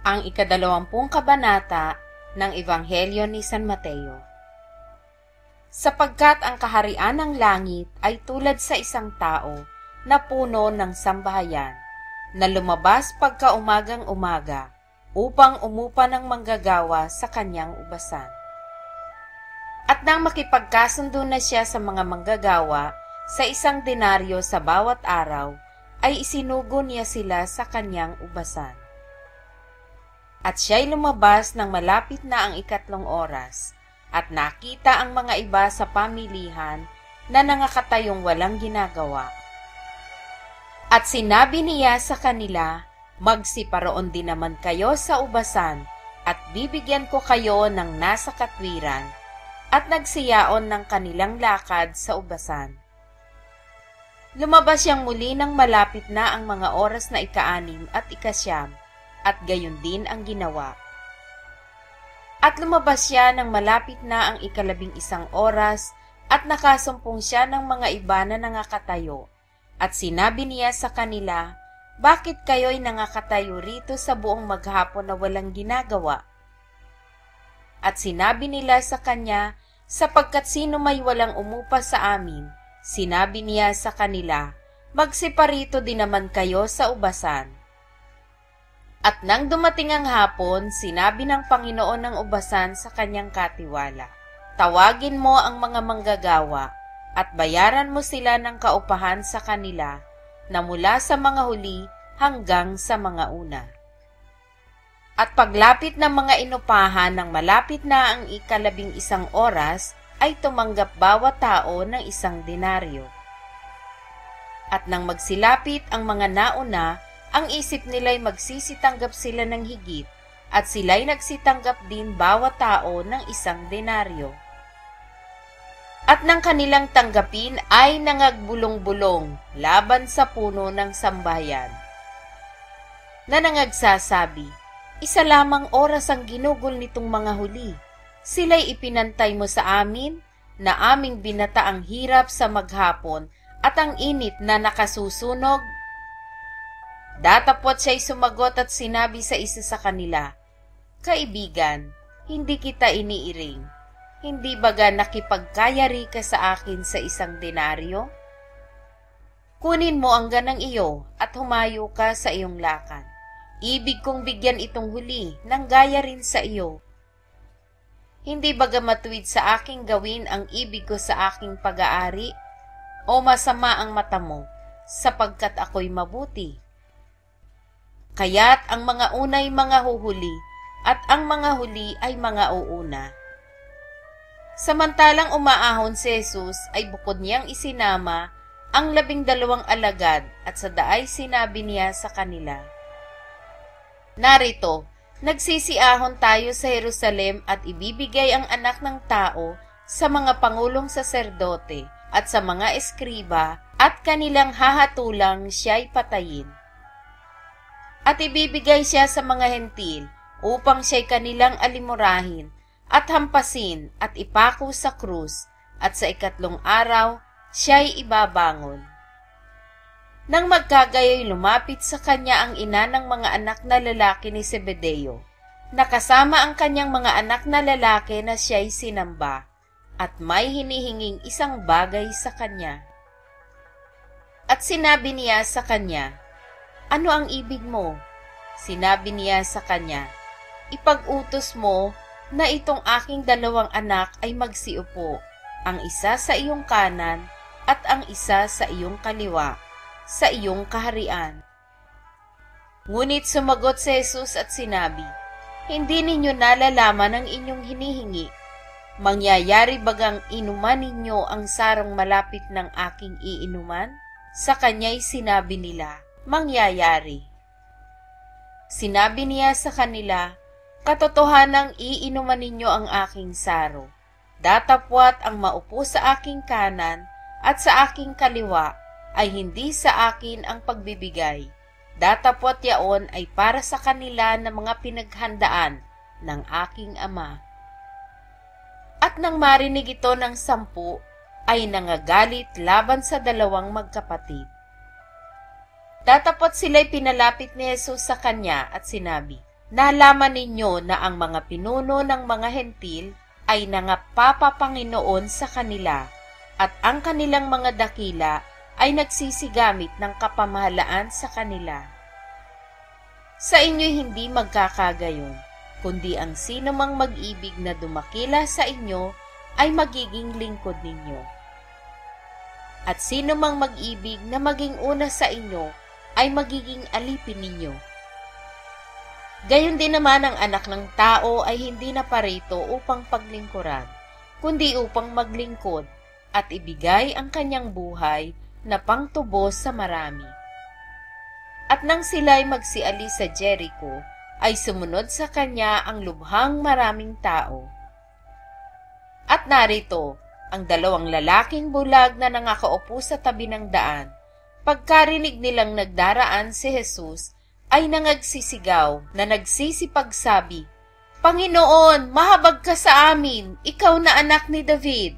Ang ikadalawampung kabanata ng Ebanghelyo ni San Mateo. Sapagkat ang kaharian ng langit ay tulad sa isang tao na puno ng sambahayan, na lumabas pagka-umagang-umaga upang umupa ng manggagawa sa kanyang ubasan. At nang makipagkasundo na siya sa mga manggagawa sa isang denaryo sa bawat araw, ay isinugo niya sila sa kanyang ubasan. At siya'y lumabas nang malapit na ang 3 oras, at nakita ang mga iba sa pamilihan na nangakatayong walang ginagawa. At sinabi niya sa kanila, magsiparoon din naman kayo sa ubasan, at bibigyan ko kayo ng nasa katwiran, at nagsiyaon ng kanilang lakad sa ubasan. Lumabas siyang muli nang malapit na ang mga oras na 6 at 9, at gayon din ang ginawa. At lumabas siya nang malapit na ang 11 oras, at nakasumpong siya ng mga iba na nangakatayo. At sinabi niya sa kanila, bakit kayo'y nangakatayo rito sa buong maghapon na walang ginagawa? At sinabi nila sa kanya, sapagkat sino may walang umupa sa amin, sinabi niya sa kanila, magsiparito din naman kayo sa ubasan. At nang dumating ang hapon, sinabi ng Panginoon ng ubasan sa kanyang katiwala, tawagin mo ang mga manggagawa at bayaran mo sila ng kaupahan sa kanila na mula sa mga huli hanggang sa mga una. At paglapit ng mga inupahan ng malapit na ang 11 oras, ay tumanggap bawat tao ng 1 denaryo. At nang magsilapit ang mga nauna, ang isip nila'y magsisitanggap sila ng higit, at sila'y nagsitanggap din bawat tao ng 1 denaryo. At nang kanilang tanggapin ay nangagbulong-bulong laban sa puno ng sambahayan, na nangagsasabi, isa lamang oras ang ginugol nitong mga huli. Sila'y ipinantay mo sa amin, na aming binata ang hirap sa maghapon at ang init na nakasusunog. Datapwat siya'y sumagot at sinabi sa isa sa kanila, kaibigan, hindi kita iniiring. Hindi baga nakipagkayari ka sa akin sa 1 denaryo? Kunin mo ang ganang iyo at humayo ka sa iyong lakad. Ibig kong bigyan itong huli ng gaya rin sa iyo. Hindi baga matuwid sa aking gawin ang ibig ko sa aking pag-aari? O masama ang mata mo, sapagkat ako'y mabuti? Kaya't ang mga unay mga huhuli, at ang mga huli ay mga uuna. Samantalang umaahon si Jesus, ay bukod niyang isinama ang 12 alagad, at sa daay sinabi niya sa kanila, narito, nagsisiahon tayo sa Jerusalem at ibibigay ang anak ng tao sa mga pangulong saserdote at sa mga eskriba, at kanilang hahatulang siya'y patayin. At ibibigay siya sa mga hentil upang siya'y kanilang alimurahin at hampasin at ipako sa krus, at sa 3 araw siya'y ibabangon. Nang magkagayoy lumapit sa kanya ang ina ng mga anak na lalaki ni Zebedeo, nakasama ang kanyang mga anak na lalaki na siya'y sinamba, at may hinihinging isang bagay sa kanya. At sinabi niya sa kanya, ano ang ibig mo? Sinabi niya sa kanya, ipag-utos mo na itong aking 2 anak ay magsiupo, ang isa sa iyong kanan at ang isa sa iyong kaliwa, sa iyong kaharian. Ngunit sumagot si Jesus at sinabi, hindi ninyo nalalaman ang inyong hinihingi. Mangyayari bagang inuman ninyo ang sarong malapit ng aking iinuman? Sa kanya'y sinabi nila, mangyayari. Sinabi niya sa kanila, katotohanang iinuman ninyo ang aking saro. Datapwat ang maupo sa aking kanan at sa aking kaliwa ay hindi sa akin ang pagbibigay. Datapwat yaon ay para sa kanila na mga pinaghandaan ng aking Ama. At nang marinig ito ng 10, ay nangagalit laban sa 2 magkapatid. Datapwat sila'y pinalapit ni Jesus sa kanya at sinabi, nalaman ninyo na ang mga pinuno ng mga hentil ay nangapapapanginoon sa kanila, at ang kanilang mga dakila ay nagsisigamit ng kapamahalaan sa kanila. Sa inyo'y hindi magkakagayon, kundi ang sino mang mag-ibig na dumakila sa inyo ay magiging lingkod ninyo. At sino mang mag-ibig na maging una sa inyo ay magiging alipin ninyo. Gayon din naman ang anak ng tao ay hindi naparito upang paglingkuran, kundi upang maglingkod at ibigay ang kanyang buhay na pangtubos sa marami. At nang sila'y magsialis sa Jericho, ay sumunod sa kanya ang lubhang maraming tao. At narito, ang dalawang lalaking bulag na nangakaupo sa tabi ng daan. Pagkarinig nilang nagdaraan si Jesus, ay nangagsisigaw na nagsisipagsabi, "Panginoon, mahabag ka sa amin, ikaw na anak ni David."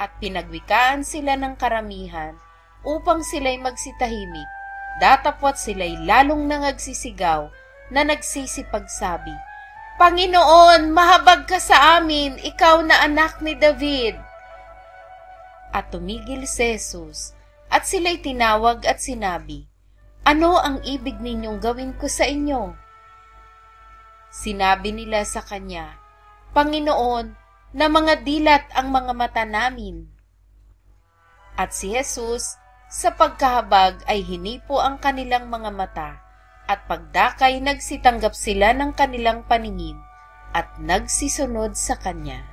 At pinagwikaan sila ng karamihan upang sila'y magsitahimik, datapwat sila'y lalong nangagsisigaw na nagsisipagsabi, "Panginoon, mahabag ka sa amin, ikaw na anak ni David." At tumigil si Jesus, at sila'y tinawag at sinabi, "Ano ang ibig ninyong gawin ko sa inyo?" Sinabi nila sa kanya, "Panginoon, na mga dilat ang mga mata namin." At si Jesus, sa pagkahabag ay hinipo ang kanilang mga mata, at pagdakay nagsitanggap sila ng kanilang paningin, at nagsisunod sa kanya.